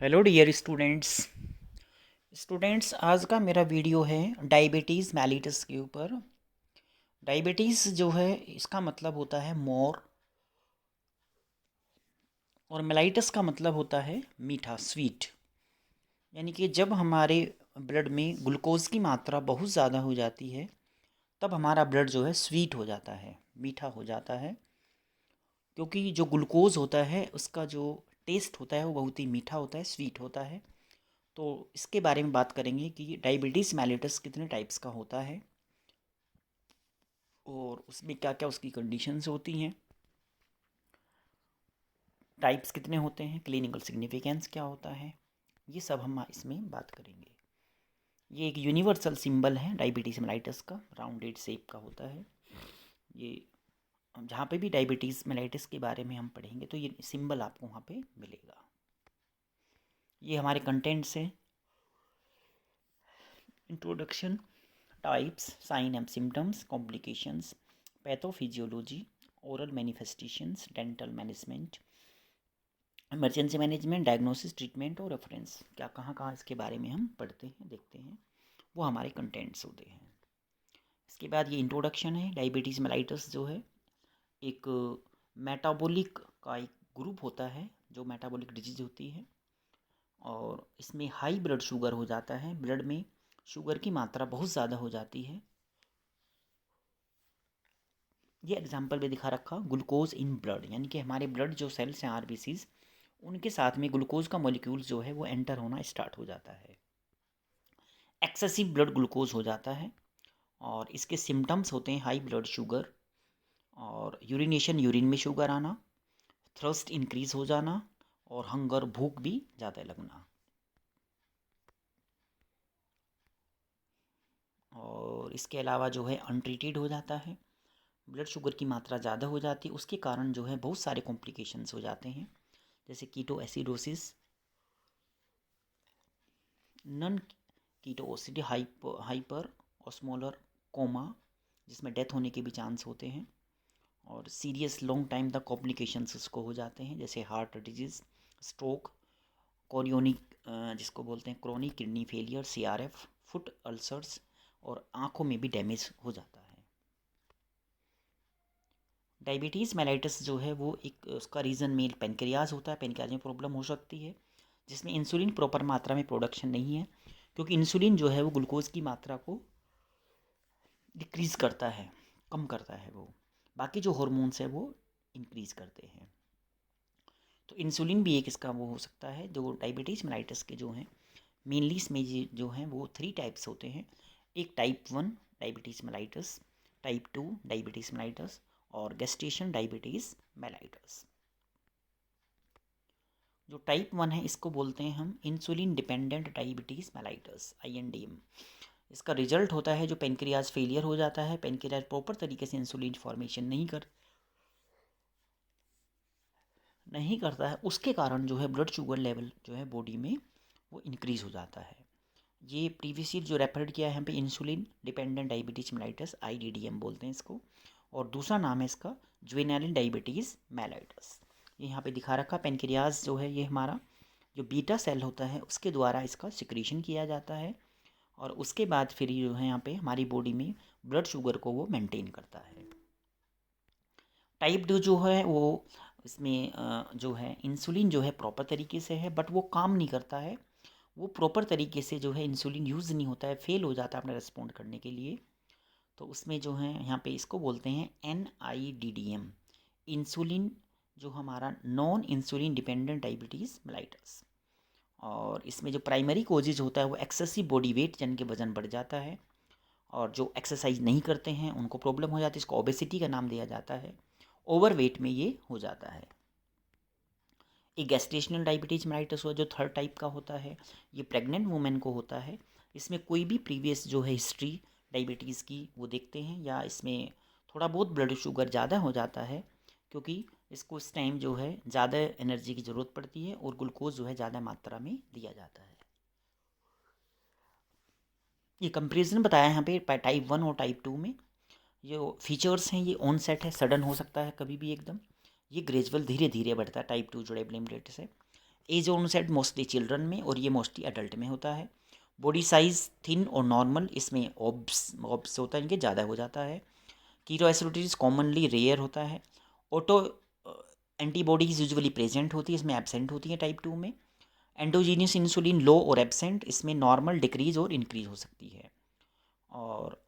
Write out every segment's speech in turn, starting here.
Hello dear students आज का मेरा वीडियो है डायबिटीज़ मेलिटस के ऊपर। डायबिटीज़ जो है इसका मतलब होता है मोर, और मेलाइटस का मतलब होता है मीठा, स्वीट। यानी कि जब हमारे ब्लड में ग्लूकोज़ की मात्रा बहुत ज़्यादा हो जाती है तब हमारा ब्लड जो है स्वीट हो जाता है, मीठा हो जाता है। क्योंकि जो ग्लूकोज़ होता है उसका जो टेस्ट होता है वो बहुत ही मीठा होता है, स्वीट होता है। तो इसके बारे में बात करेंगे कि डायबिटीज़ मेलिटस कितने टाइप्स का होता है और उसमें क्या क्या उसकी कंडीशंस होती हैं, टाइप्स कितने होते हैं, क्लिनिकल सिग्निफिकेंस क्या होता है, ये सब हम इसमें बात करेंगे। ये एक यूनिवर्सल सिंबल है डायबिटीज़ मेलाइटस का, राउंडेड शेप का होता है। ये जहाँ पे भी डायबिटीज़ मेलाइटस के बारे में हम पढ़ेंगे तो ये सिंबल आपको वहाँ पे मिलेगा। ये हमारे कंटेंट्स हैं। Introduction, types, sign and symptoms, complications, pathophysiology, oral manifestations, dental management, emergency management, diagnosis, treatment और रेफरेंस। क्या कहाँ कहाँ इसके बारे में हम पढ़ते हैं, देखते हैं, वो हमारे कंटेंट्स होते हैं। इसके बाद ये इंट्रोडक्शन है। डायबिटीज़ मेलाइटस जो है एक मेटाबॉलिक का एक ग्रुप होता है, जो मेटाबॉलिक डिजीज होती है, और इसमें हाई ब्लड शुगर हो जाता है। ब्लड में शुगर की मात्रा बहुत ज़्यादा हो जाती है। ये एग्जाम्पल में दिखा रखा, ग्लूकोज इन ब्लड, यानी कि हमारे ब्लड जो सेल्स हैं आरबीसीज, उनके साथ में ग्लूकोज का मॉलिक्यूल जो है वो एंटर होना स्टार्ट हो जाता है। एक्सेसिव ब्लड ग्लूकोज हो जाता है और इसके सिम्टम्स होते हैं हाई ब्लड शुगर और यूरिनेशन, यूरिन में शुगर आना, थ्रस्ट इंक्रीज हो जाना और हंगर, भूख भी ज़्यादा लगना। और इसके अलावा जो है अनट्रीटेड हो जाता है, ब्लड शुगर की मात्रा ज़्यादा हो जाती है, उसके कारण जो है बहुत सारे कॉम्प्लिकेशंस हो जाते हैं, जैसे ketoacidosis, non ketosity, hyperosmolar coma, जिसमें डेथ होने के भी चांस होते हैं, और सीरियस लॉन्ग टाइम तक कॉम्प्लिकेशंस उसको हो जाते हैं, जैसे हार्ट डिजीज़, स्ट्रोक, कोरियोनिक जिसको बोलते हैं chronic kidney failure, CRF, foot ulcers, और आँखों में भी डैमेज हो जाता है। डायबिटीज़ मेलाइटस जो है वो एक उसका रीज़न मेल पेनक्रियाज होता है, पेनक्रियाज में प्रॉब्लम हो सकती है, जिसमें इंसुलिन प्रॉपर मात्रा में प्रोडक्शन नहीं है, क्योंकि इंसुलिन जो है वो ग्लूकोज की मात्रा को डिक्रीज़ करता है, कम करता है वो, बाकी जो हॉर्मोन्स है वो इंक्रीज़ करते हैं। तो इंसुलिन भी एक इसका वो हो सकता है। जो डायबिटीज़ मेलाइटस के जो हैं मेनली इसमें ये जो हैं वो 3 टाइप्स होते हैं। एक type 1 diabetes mellitus, type 2 diabetes mellitus और गेस्टेशन डायबिटीज़ मेलाइटस। जो टाइप 1 है इसको बोलते हैं हम insulin dependent diabetes mellitus, INDM। इसका रिजल्ट होता है जो पेनक्रियाज फेलियर हो जाता है, पेनक्रियाज प्रॉपर तरीके से इंसुलिन फॉर्मेशन नहीं करता है, उसके कारण जो है ब्लड शुगर लेवल जो है बॉडी में वो इंक्रीज़ हो जाता है। ये प्रीवियस ईयर जो रेफर किया है यहाँ पे insulin dependent diabetes mellitus, IDDM बोलते हैं इसको, और दूसरा नाम है इसका जुवेनाइल डायबिटीज़ मेलाइटस। ये यहाँ पे दिखा रखा, पेनक्रियाज जो है ये हमारा जो बीटा सेल होता है उसके द्वारा इसका सिक्रीशन किया जाता है, और उसके बाद फिर जो है यहाँ पे हमारी बॉडी में ब्लड शुगर को वो मेंटेन करता है। टाइप 2 जो है वो इसमें जो है इंसुलिन जो है प्रॉपर तरीके से है, बट वो काम नहीं करता है, वो प्रॉपर तरीके से जो है इंसुलिन यूज़ नहीं होता है, फेल हो जाता है अपने रिस्पॉन्ड करने के लिए। तो उसमें जो है यहाँ पे इसको बोलते हैं NIDDM, इंसुलिन जो हमारा non insulin dependent diabetes mellitus. और इसमें जो प्राइमरी कोजेज होता है वो एक्सेसिव बॉडी वेट, यानी कि वजन बढ़ जाता है, और जो एक्सरसाइज नहीं करते हैं उनको प्रॉब्लम हो जाती है, इसको ओबेसिटी का नाम दिया जाता है। ओवर वेट में ये हो जाता है। एक गैस्ट्रेशनल डायबिटीज मेलाइटस हुआ जो थर्ड टाइप का होता है, ये प्रेग्नेंट वुमेन को होता है। इसमें कोई भी प्रीवियस जो है हिस्ट्री डायबिटीज़ की वो देखते हैं, या इसमें थोड़ा बहुत ब्लड शुगर ज़्यादा हो जाता है, क्योंकि इसको इस टाइम जो है ज़्यादा एनर्जी की ज़रूरत पड़ती है और ग्लूकोज जो है ज़्यादा मात्रा में दिया जाता है। ये कंपेरिजन बताया यहाँ पे टाइप 1 और टाइप 2 में। जो फीचर्स हैं ये ऑन सेट है, सडन हो सकता है कभी भी एकदम, ये ग्रेजुअल धीरे धीरे बढ़ता है टाइप 2 जो डायबिटीज मेलाइटस है। एज ऑनसेट मोस्टली चिल्ड्रन में और ये मोस्टली अडल्ट में होता है। बॉडी साइज थिन और नॉर्मल, इसमें ऑब्स होता है इनके ज़्यादा हो जाता है। कीटोएसिडोसिस कॉमनली रेयर होता है। ऑटो एंटीबॉडीज यूजुअली प्रेजेंट होती है, इसमें एब्सेंट होती है टाइप 2 में। एंडोजीनियस इंसुलिन लो और एब्सेंट, इसमें नॉर्मल डिक्रीज और इंक्रीज हो सकती है। और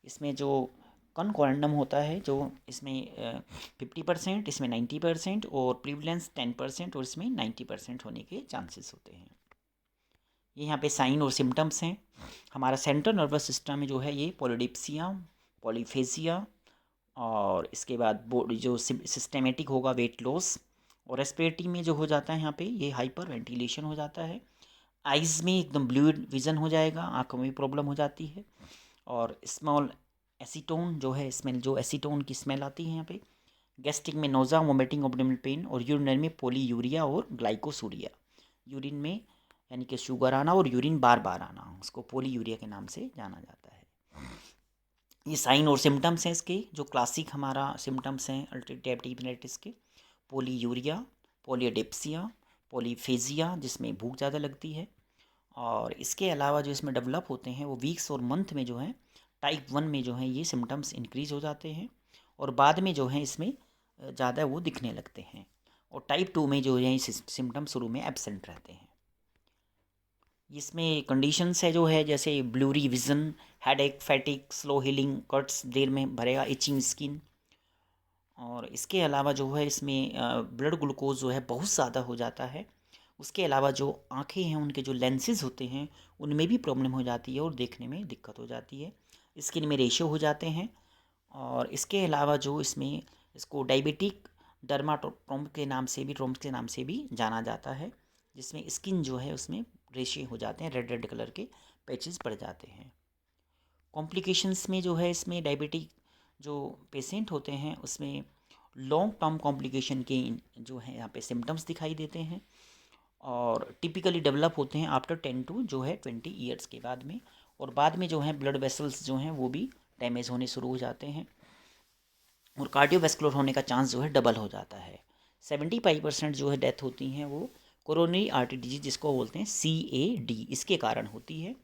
इसमें जो कॉन्कोरेंडम होता है जो इसमें 50%, इसमें 90% और प्रिवलेंस 10% और इसमें 90% होने के चांसेस होते हैं। ये यहाँ पे साइन और सिम्टम्स हैं। हमारा सेंट्रल नर्वस सिस्टम में जो है ये पॉलीडिप्सिया, पॉलीफेजिया और इसके बाद जो सिस्टेमेटिक होगा वेट लॉस, और रेस्पिरेटरी में जो हो जाता है यहाँ पे ये हाइपर वेंटिलेशन हो जाता है। आइज़ में एकदम ब्लू विज़न हो जाएगा, आँखों में प्रॉब्लम हो जाती है। और स्मॉल एसीटोन जो है, स्मेल जो एसीटोन की स्मेल आती है यहाँ पे। गैस्ट्रिक में नोज़ा, वोमिटिंग, एब्डोमिनल पेन और यूरिनरी में पोलीयूरिया और ग्लाइकोसूरिया। यूरिन में यानी कि शुगर आना और यूरिन बार बार आना, उसको पोलीयूरिया के नाम से जाना जाता है। ये साइन और सिम्टम्स हैं इसके, जो क्लासिक हमारा सिम्टम्स हैं अल्सरेटिव हीपेटाइटिस के। पोलीयूरिया, पॉलीडिप्सिया, पॉलीफेजिया जिसमें भूख ज़्यादा लगती है। और इसके अलावा जो इसमें डेवलप होते हैं वो वीक्स और मंथ में जो है टाइप 1 में जो है ये सिम्टम्स इंक्रीज़ हो जाते हैं और बाद में जो है इसमें ज़्यादा वो दिखने लगते हैं। और टाइप 2 में जो है सिम्टम्स शुरू में एब्सेंट रहते हैं। इसमें कंडीशंस है जो है जैसे blurry vision, headache, fatigue, slow healing, cuts देर में भरेगा, इचिंग स्किन। और इसके अलावा जो है इसमें ब्लड ग्लूकोज जो है बहुत ज़्यादा हो जाता है। उसके अलावा जो आँखें हैं उनके जो लेंसेज होते हैं उनमें भी प्रॉब्लम हो जाती है और देखने में दिक्कत हो जाती है। स्किन में रेशो हो जाते हैं। और इसके अलावा जो इसमें इसको डायबिटिक डर्माटोट्रोम के नाम से भी जाना जाता है, जिसमें स्किन जो है उसमें रेशे हो जाते हैं, रेड रेड कलर के पैचेस पड़ जाते हैं। कॉम्प्लिकेशंस में जो है इसमें डायबिटिक जो पेशेंट होते हैं उसमें लॉन्ग टर्म कॉम्प्लिकेशन के जो है यहाँ पे सिम्टम्स दिखाई देते हैं और टिपिकली डेवलप होते हैं आफ्टर 10 to जो है 20 ईयर्स के बाद में। और बाद में जो है ब्लड वेसल्स जो हैं वो भी डैमेज होने शुरू हो जाते हैं और कार्डियोवैस्कुलर होने का चांस जो है डबल हो जाता है। 75% जो है डेथ होती हैं वो कोरोनरी आर्टरी डिजीज जिसको बोलते हैं CAD, इसके कारण होती है।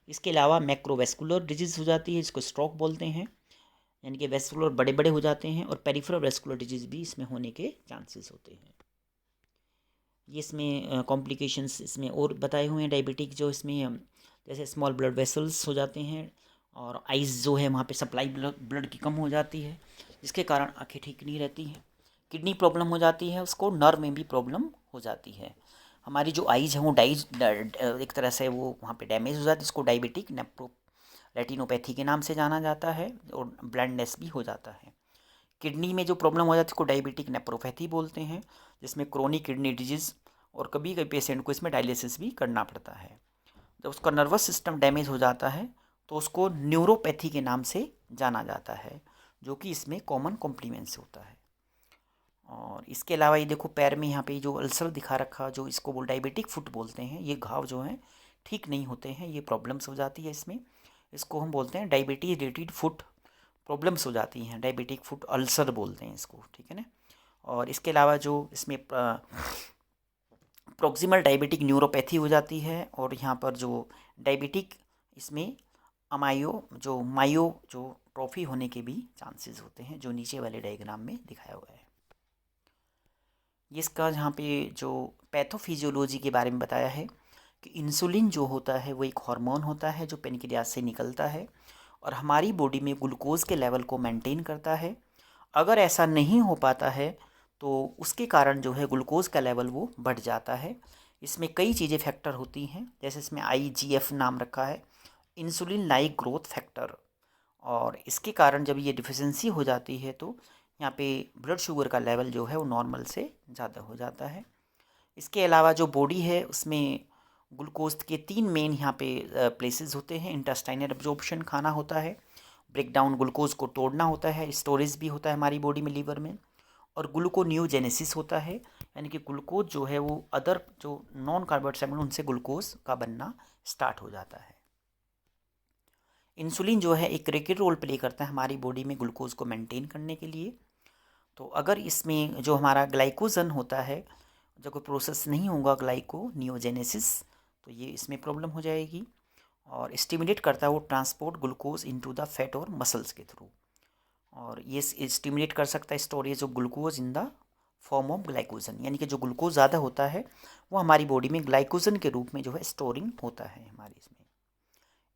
इसके अलावा मैक्रोवेस्कुलर डिजीज हो जाती है, इसको स्ट्रोक बोलते हैं, यानी कि वेस्कुलर बड़े बड़े हो जाते हैं। और पेरिफेरल वेस्कुलर डिजीज भी इसमें होने के चांसेस होते हैं। ये इसमें कॉम्प्लिकेशंस इसमें और बताए हुए हैं डायबिटिक जो इसमें जैसे स्मॉल ब्लड वेसल्स हो जाते हैं और आइज़ जो है वहाँ पे सप्लाई ब्लड की कम हो जाती है, जिसके कारण आंखें ठीक नहीं रहती हैं। किडनी प्रॉब्लम हो जाती है, उसको नर्व में भी प्रॉब्लम हो जाती है। हमारी जो आइज़ है वो एक तरह से वो वहाँ पे डैमेज हो जाती है, इसको डायबिटिक रेटिनोपैथी के नाम से जाना जाता है और ब्लाइंडनेस भी हो जाता है। किडनी में जो प्रॉब्लम हो जाती है उसको डायबिटिक नेप्रोपैथी बोलते हैं, जिसमें क्रोनिक किडनी डिजीज़ और कभी कभी पेशेंट को इसमें डायलिसिस भी करना पड़ता है। जब उसका नर्वस सिस्टम डैमेज हो जाता है तो उसको न्यूरोपैथी के नाम से जाना जाता है, जो कि इसमें कॉमन कॉम्प्लीमेंट्स होता है। और इसके अलावा ये देखो पैर में यहाँ पे जो अल्सर दिखा रखा, जो इसको डायबिटिक फुट बोलते हैं, ये घाव जो हैं ठीक नहीं होते हैं, ये प्रॉब्लम्स हो जाती है इसमें। इसको हम बोलते हैं डायबिटीज रिलेटेड फुट प्रॉब्लम्स हो जाती हैं, डायबिटिक फुट अल्सर बोलते हैं इसको, ठीक है ना। और इसके अलावा जो इसमें प्रॉक्सिमल डायबिटिक न्यूरोपैथी हो जाती है और यहाँ पर जो डायबिटिक इसमें मायो जो ट्रॉफी होने के भी चांसेस होते हैं, जो नीचे वाले डायग्राम में दिखाया हुआ है। इसका यहाँ पे जो पैथोफिजियोलॉजी के बारे में बताया है कि इंसुलिन जो होता है वो एक हार्मोन होता है जो पेनक्रियास से निकलता है और हमारी बॉडी में ग्लूकोज के लेवल को मेंटेन करता है। अगर ऐसा नहीं हो पाता है तो उसके कारण जो है ग्लूकोज का लेवल वो बढ़ जाता है। इसमें कई चीज़ें फैक्टर होती हैं, जैसे इसमें IGF नाम रखा है, इंसुलिन लाइक ग्रोथ फैक्टर। और इसके कारण जब ये डिफिशेंसी हो जाती है तो यहाँ पे ब्लड शुगर का लेवल जो है वो नॉर्मल से ज़्यादा हो जाता है। इसके अलावा जो बॉडी है उसमें ग्लूकोज के 3 मेन यहाँ पे प्लेसेस होते हैं। इंटेस्टाइनल एब्जॉर्प्शन खाना होता है, ब्रेक डाउन ग्लूकोज को तोड़ना होता है, स्टोरेज भी होता है हमारी बॉडी में लीवर में, और ग्लूकोनियोजेनेसिस होता है, यानी कि ग्लूकोज जो है वो अदर जो नॉन कार्बोहाइड्रेट उनसे ग्लूकोज का बनना स्टार्ट हो जाता है। इंसुलिन जो है एक क्रिटिकल रोल प्ले करता है हमारी बॉडी में ग्लूकोज को मेंटेन करने के लिए। तो अगर इसमें जो हमारा ग्लाइकोजन होता है जब कोई प्रोसेस नहीं होगा ग्लाइकोनियोजेनेसिस, तो ये इसमें प्रॉब्लम हो जाएगी। और स्टिमुलेट करता है वो transport glucose into the fat और मसल्स के थ्रू, और ये स्टिमुलेट कर सकता है storage of glucose in the form of glycogen, यानी कि जो ग्लूकोज ज़्यादा होता है वो हमारी बॉडी में ग्लाइकोजन के रूप में जो है स्टोरिंग होता है हमारे इसमें।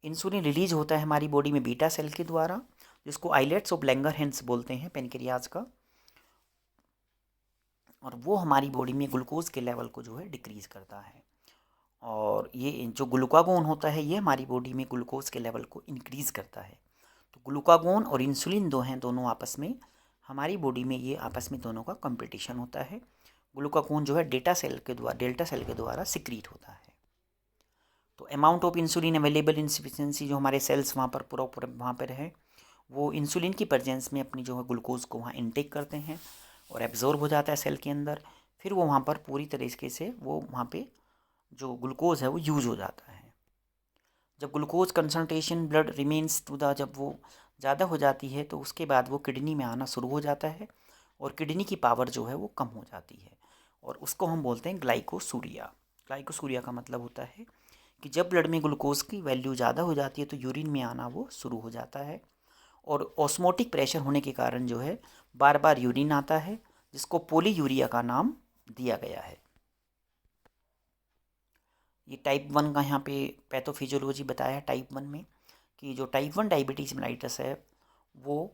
इंसुलिन रिलीज होता है हमारी बॉडी में बीटा सेल के द्वारा, जिसको आइलेट्स ऑफ लैंगरहैंस बोलते हैं पेनक्रियाज का, और वो हमारी बॉडी में ग्लूकोज के लेवल को जो है डिक्रीज़ करता है। और ये जो ग्लूकागोन होता है ये हमारी बॉडी में ग्लूकोज के लेवल को इंक्रीज़ करता है। तो ग्लूकागोन और इंसुलिन दो हैं, दोनों आपस में हमारी बॉडी में ये आपस में दोनों का कंपटीशन होता है। ग्लूकागोन जो है डेल्टा सेल के द्वारा सिक्रीट होता है। तो amount of insulin available insufficiency, जो हमारे सेल्स वहाँ पर पूरा वहाँ पर है, वो इंसुलिन की प्रेजेंस में अपनी जो है ग्लूकोज को वहाँ इनटेक करते हैं और एब्जॉर्ब हो जाता है सेल के अंदर। फिर वो वहाँ पर पूरी तरीके से वो वहाँ पे जो ग्लूकोज है वो यूज हो जाता है। जब glucose concentration blood remains to the, जब वो ज़्यादा हो जाती है तो उसके बाद वो किडनी में आना शुरू हो जाता है और किडनी की पावर जो है वो कम हो जाती है, और उसको हम बोलते हैं ग्लाइकोसूरिया। ग्लाइकोसूरिया का मतलब होता है कि जब ब्लड में ग्लूकोज की वैल्यू ज़्यादा हो जाती है तो यूरिन में आना वो शुरू हो जाता है, और ऑस्मोटिक प्रेशर होने के कारण जो है बार बार यूरिन आता है, जिसको पोलीयूरिया का नाम दिया गया है। ये टाइप 1 का यहाँ पे पैथोफिजियोलॉजी बताया है टाइप 1 में, कि जो टाइप 1 डायबिटीज़ मेलाइटस है वो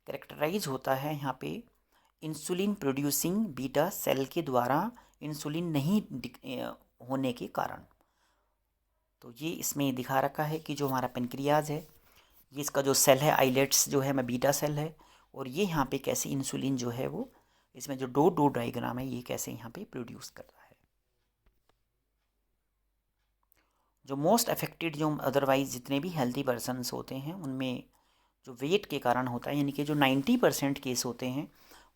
कैरेक्टराइज होता है यहाँ पे इंसुलिन प्रोड्यूसिंग बीटा सेल के द्वारा इंसुलिन नहीं होने के कारण। तो ये इसमें दिखा रखा है कि जो हमारा पेनक्रियाज है, ये इसका जो सेल है आइलेट्स जो है मैं बीटा सेल है, और ये यहाँ पे कैसे इंसुलिन जो है वो इसमें जो डो डायग्राम है ये कैसे यहाँ पे प्रोड्यूस कर रहा है। जो मोस्ट अफेक्टेड जो अदरवाइज जितने भी हेल्दी पर्सनस होते हैं उनमें जो वेट के कारण होता है, यानी कि जो 90% केस होते हैं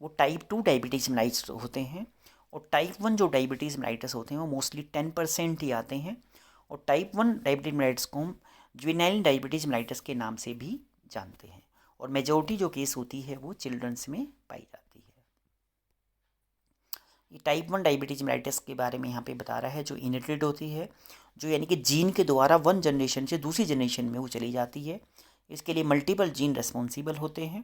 वो टाइप 2 डायबिटीज़ मेलाइटस होते हैं, और टाइप 1 जो डायबिटीज़ मेलाइटस होते हैं वो मोस्टली 10% ही आते हैं। और टाइप 1 डायबिटीज़ मेलाइटस को हम जुवेनाइल डायबिटीज़ मेलाइटस के नाम से भी जानते हैं, और मेजॉरिटी जो केस होती है वो चिल्ड्रंस में पाई जाती है। ये टाइप 1 डायबिटीज़ मेलाइटस के बारे में यहाँ पे बता रहा है, जो इनहेरिटेड होती है, जो यानी कि जीन के द्वारा वन जनरेशन से दूसरी जनरेशन में वो चली जाती है। इसके लिए मल्टीपल जीन रेस्पॉन्सिबल होते हैं,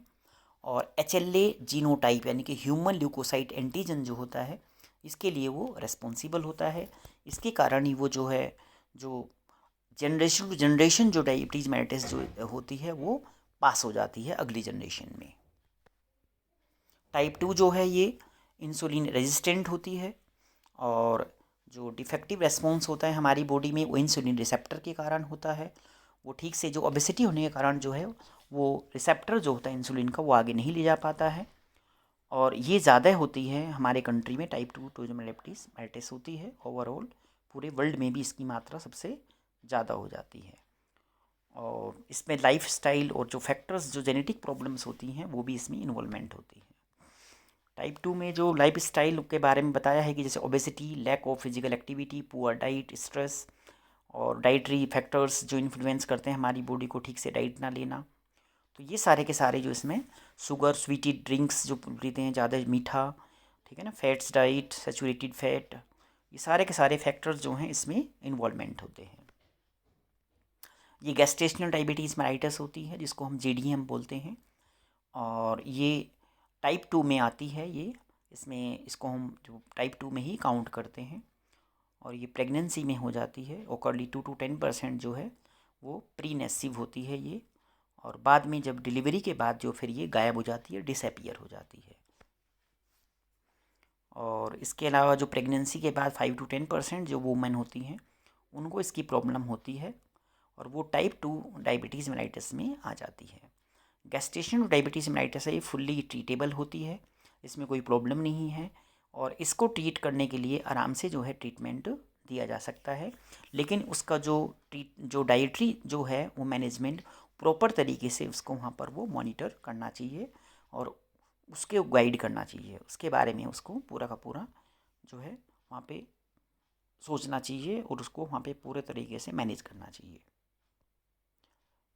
और HLA जीनोटाइप यानी कि ह्यूमन ल्यूकोसाइट एंटीजन जो होता है इसके लिए वो रेस्पॉन्सिबल होता है। इसके कारण ही वो जो है जो जनरेशन टू जनरेशन जो डायबिटीज़ मेलाइटस जो होती है वो पास हो जाती है अगली जनरेशन में। टाइप 2 जो है ये इंसुलिन रेजिस्टेंट होती है, और जो डिफेक्टिव रेस्पॉन्स होता है हमारी बॉडी में वो इंसुलिन रिसेप्टर के कारण होता है। वो ठीक से जो ओबेसिटी होने के कारण जो है वो रिसेप्टर जो होता है इंसुलिन का वो आगे नहीं ले जा पाता है, और ये ज़्यादा होती है हमारे कंट्री में टाइप 2 जो डायबिटीज़ मेलाइटस होती है। ओवरऑल पूरे वर्ल्ड में भी इसकी मात्रा सबसे ज़्यादा हो जाती है, और इसमें लाइफस्टाइल और जो फैक्टर्स जो जेनेटिक प्रॉब्लम्स होती हैं वो भी इसमें इन्वॉल्वमेंट होती है। टाइप 2 में जो लाइफ स्टाइल के बारे में बताया है कि जैसे obesity, lack of physical activity, poor diet, stress, और डाइटरी फैक्टर्स जो इन्फ्लुएंस करते हैं हमारी बॉडी को ठीक से डाइट ना लेना। तो ये सारे के सारे जो इसमें शुगर स्वीटेड ड्रिंक्स जो लेते हैं ज़्यादा मीठा, ठीक है ना, फैट्स डाइट, सैचुरेटेड फैट, ये सारे के सारे फैक्टर्स जो हैं इसमें इन्वॉल्वमेंट होते हैं। ये गैस्ट्रेशनल डायबिटीज़ मेलाइटस होती है जिसको हम JDM बोलते हैं, और ये टाइप 2 में आती है। ये इसमें इसको हम जो टाइप 2 में ही काउंट करते हैं, और ये प्रेगनेंसी में हो जाती है। ओकरली 2 to 10% जो है वो प्रीनेसिव होती है ये, और बाद में जब डिलीवरी के बाद जो फिर ये गायब हो जाती है, डिसअपियर हो जाती है। और इसके अलावा जो प्रेगनेंसी के बाद 5 to 10% जो वुमेन होती हैं उनको इसकी प्रॉब्लम होती है, और वो टाइप 2 डायबिटीज़ मेलाइटस में आ जाती है। गैस्ट्रेशनल डायबिटीज़ मेलाइटस है ये फुल्ली ट्रीटेबल होती है, इसमें कोई प्रॉब्लम नहीं है, और इसको ट्रीट करने के लिए आराम से जो है ट्रीटमेंट दिया जा सकता है। लेकिन उसका जो डाइटरी जो है वो मैनेजमेंट प्रॉपर तरीके से उसको वहाँ पर वो मॉनिटर करना चाहिए, और उसके गाइड करना चाहिए, उसके बारे में उसको पूरा का पूरा जो है वहाँ पे सोचना चाहिए, और उसको वहाँ पे पूरे तरीके से मैनेज करना चाहिए।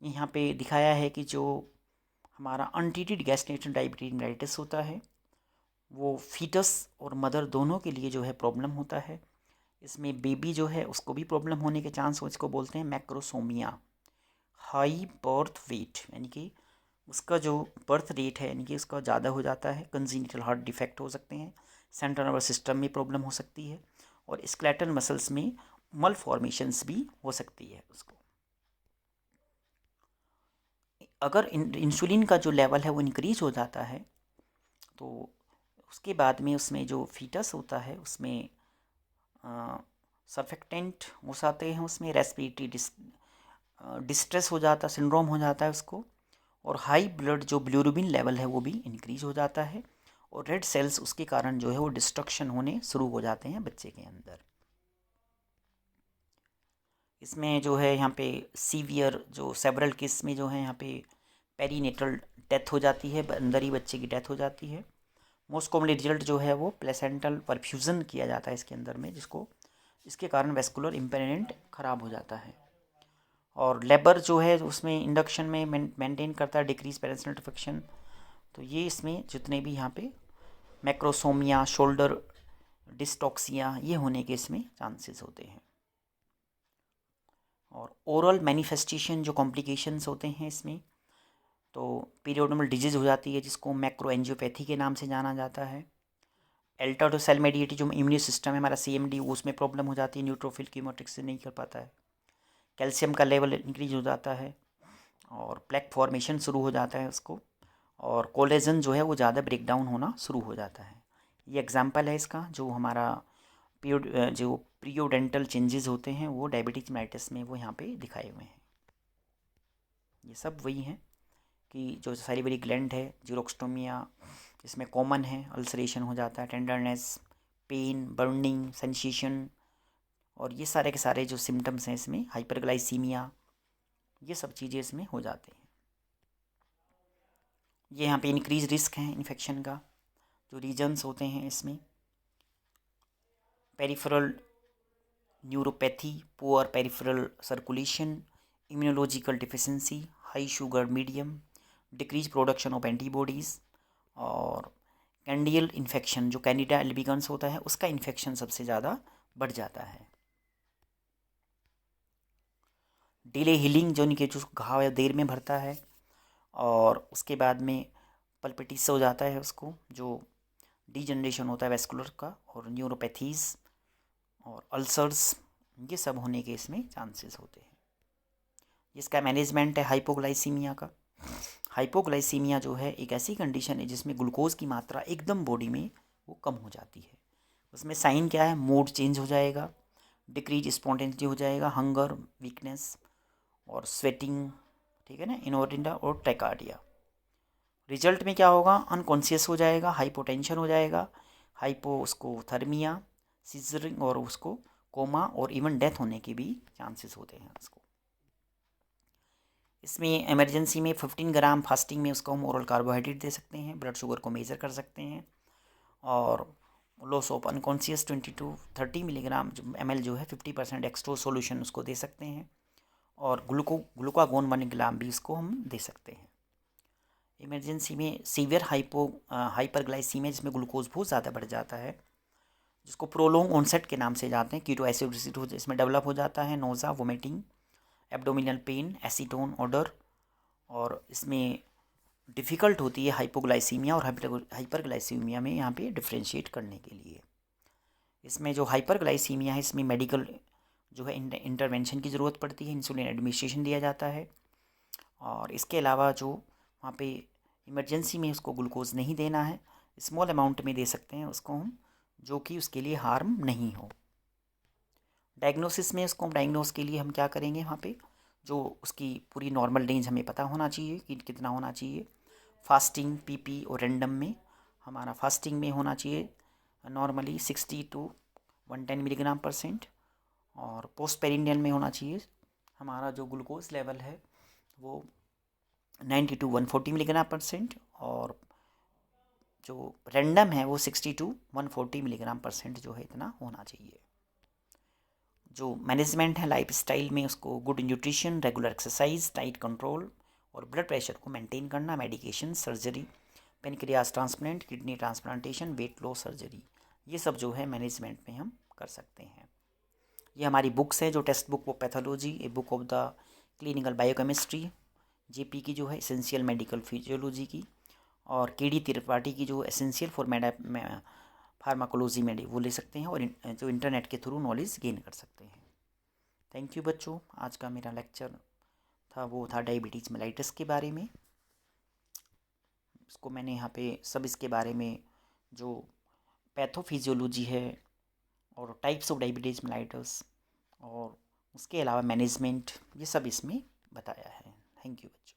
यहाँ पे दिखाया है कि जो हमारा अनट्रीटेड गैस्ट्रेशनल डायबिटीज मेलाइटिस होता है वो फीटस और मदर दोनों के लिए जो है प्रॉब्लम होता है। इसमें बेबी जो है उसको भी प्रॉब्लम होने के चांस हो, इसको बोलते हैं मैक्रोसोमिया। हाई बर्थ वेट यानी कि उसका जो बर्थ रेट है यानी कि उसका ज़्यादा हो जाता है। कंजीनिटल हार्ट डिफेक्ट हो सकते हैं, सेंट्रल नर्वस सिस्टम में प्रॉब्लम हो सकती है और स्केलेटल मसल्स में मलफॉर्मेशंस भी हो सकती है उसको। अगर इंसुलिन का जो लेवल है वो इंक्रीज हो जाता है तो उसके बाद में उसमें जो फीटस होता है उसमें सर्फेक्टेंट हो जाते हैं, उसमें रेस्पिरेटरी डिस्ट्रेस हो जाता, सिंड्रोम हो जाता है उसको। और हाई ब्लड जो बिलिरुबिन लेवल है वो भी इंक्रीज हो जाता है और रेड सेल्स उसके कारण जो है वो डिस्ट्रक्शन होने शुरू हो जाते हैं बच्चे के अंदर। इसमें जो है यहाँ पे सीवियर जो सेवरल केस में जो है यहाँ पे पेरीनेटल डेथ हो जाती है, अंदर ही बच्चे की डेथ हो जाती है। मोस्ट कॉमनली रिजल्ट जो है वो प्लेसेंटल परफ्यूज़न किया जाता है इसके अंदर में, जिसको इसके कारण वेस्कुलर इम्पेरेंट ख़राब हो जाता है। और लेबर जो है उसमें इंडक्शन में मेंटेन करता है डिक्रीज पेरेंटल इन्फेक्शन। तो ये इसमें जितने भी यहाँ पे मैक्रोसोमिया, शोल्डर डिस्टॉक्सिया, ये होने के इसमें चांसेस होते हैं। और ओरल मैनिफेस्टेशन जो कॉम्प्लिकेशंस होते हैं इसमें, तो पीरियोडोनल डिजीज़ हो जाती है जिसको मैक्रो एंजियोपैथी के नाम से जाना जाता है। एल्टा तो सेल मेडिएटेड जो इम्यून सिस्टम है हमारा CMD, वो उसमें प्रॉब्लम हो जाती है, न्यूट्रोफिल कीमोट्रिक्स से नहीं कर पाता है। कैल्शियम का लेवल इंक्रीज हो जाता है और प्लेक फॉर्मेशन शुरू हो जाता है उसको। और कोलेजन जो है वो ज़्यादा ब्रेक डाउन होना शुरू हो जाता है। ये एग्जांपल है इसका, जो हमारा जो प्रियोडेंटल चेंजेस होते हैं वो डायबिटीज मेलिटस में वो यहाँ पे दिखाए हुए हैं। ये सब वही हैं कि जो सैलिवरी ग्लैंड है, जीरोक्स्टोमिया इसमें कॉमन है, अल्सरेशन हो जाता है, टेंडरनेस, पेन, बर्निंग सेंसेशन, और ये सारे के सारे जो सिम्टम्स हैं इसमें, हाइपरग्लाइसीमिया, ये सब चीज़ें इसमें हो जाती हैं। ये यहाँ पे इंक्रीज रिस्क है इन्फेक्शन का। जो रीजन्स होते हैं इसमें, peripheral neuropathy, poor peripheral circulation, immunological deficiency, high sugar medium, decrease production of antibodies, और कैंडियल इन्फेक्शन जो कैंडिडा एल्बिगन्स होता है उसका इन्फेक्शन सबसे ज़्यादा बढ़ जाता है। डिले हीलिंग जो उनके जो घाव है देर में भरता है, और उसके बाद में पल्पिटिस हो जाता है उसको, जो डीजनरेशन होता है वेस्कुलर का, और न्यूरोपैथीज़ और अल्सर्स, ये सब होने के इसमें चांसेस होते हैं। इसका मैनेजमेंट है हाइपोग्लाइसीमिया का। हाइपोग्लाइसीमिया जो है एक ऐसी कंडीशन है जिसमें ग्लूकोज की मात्रा एकदम बॉडी में वो कम हो जाती है। उसमें साइन क्या है, मूड चेंज हो जाएगा, डिक्रीज स्पॉन्टेनिटी हो जाएगा, हंगर, वीकनेस और स्वेटिंग, ठीक है ना, इनोरिंडा और टेकार्डिया। रिजल्ट में क्या होगा, अनकॉन्शियस हो जाएगा, हाइपोटेंशन हो जाएगा, हाइपो उसको थर्मिया, सीजरिंग, और उसको कोमा और इवन डेथ होने के भी चांसेस होते हैं उसको। इसमें इमरजेंसी में 15 ग्राम फास्टिंग में उसको हम ओरल कार्बोहाइड्रेट दे सकते हैं, ब्लड शुगर को मेज़र कर सकते हैं, और loss of unconscious 20 to 30 milligram ml जो है 50% एक्स्ट्रो सॉल्यूशन उसको दे सकते हैं, और ग्लूकागोन 1 ग्राम भी उसको हम दे सकते हैं। इमरजेंसी में सीवियर हाइपरग्लाइसीमिया जिसमें ग्लूकोज बहुत ज़्यादा बढ़ जाता है, जिसको प्रोलोंग ऑनसेट के नाम से जाते हैं, कीटोएसिडोसिस इसमें डेवलप हो जाता है, nausea, vomiting, abdominal pain, acetone odour, और इसमें डिफ़िकल्ट होती है हाइपोग्लाइसीमिया और हाइपरग्लाइसीमिया में यहाँ पे डिफ्रेंशिएट करने के लिए। इसमें जो हाइपरग्लाइसीमिया है इसमें मेडिकल जो है इंटरवेंशन की ज़रूरत पड़ती है, इंसुलिन एडमिनिस्ट्रेशन दिया जाता है, और इसके अलावा जो वहाँ पे इमरजेंसी में उसको ग्लूकोज नहीं देना है, स्मॉल अमाउंट में दे सकते हैं उसको हम, जो कि उसके लिए हार्म नहीं हो। डायग्नोसिस में उसको डायग्नोस के लिए हम क्या करेंगे, वहाँ पे जो उसकी पूरी नॉर्मल रेंज हमें पता होना चाहिए कि कितना होना चाहिए। फास्टिंग, पीपी और रैंडम में हमारा फास्टिंग में होना चाहिए नॉर्मली 60 to 110 मिलीग्राम %, और पोस्ट पेरिनियल में होना चाहिए हमारा जो ग्लूकोज लेवल है वो 90 to 140 मिलीग्राम %, और जो रैंडम है वो 60 to 140 मिलीग्राम % जो है इतना होना चाहिए। जो मैनेजमेंट है लाइफस्टाइल में उसको good nutrition, regular exercise, diet control और ब्लड प्रेशर को मेंटेन करना, medication, surgery, pancreas transplant, kidney transplantation, weight loss surgery, ये सब जो है मैनेजमेंट में हम कर सकते हैं। ये हमारी बुक्स है, जो टेक्स्ट बुक वो pathology, a book of the clinical biochemistry, JP की जो है एसेंशियल मेडिकल फिजियोलॉजी की, और केडी त्रिपाठी की जो एसेंशियल फॉर फार्माकोलॉजी में वो ले सकते हैं, और जो इंटरनेट के थ्रू नॉलेज गेन कर सकते हैं। थैंक यू बच्चों। आज का मेरा लेक्चर था वो था डायबिटीज़ मेलाइटस के बारे में। इसको मैंने यहाँ पे सब इसके बारे में जो पैथोफिजियोलॉजी है और टाइप्स ऑफ डायबिटीज़ मेलाइटस और उसके अलावा मैनेजमेंट, ये सब इसमें बताया है। थैंक यू बच्चों।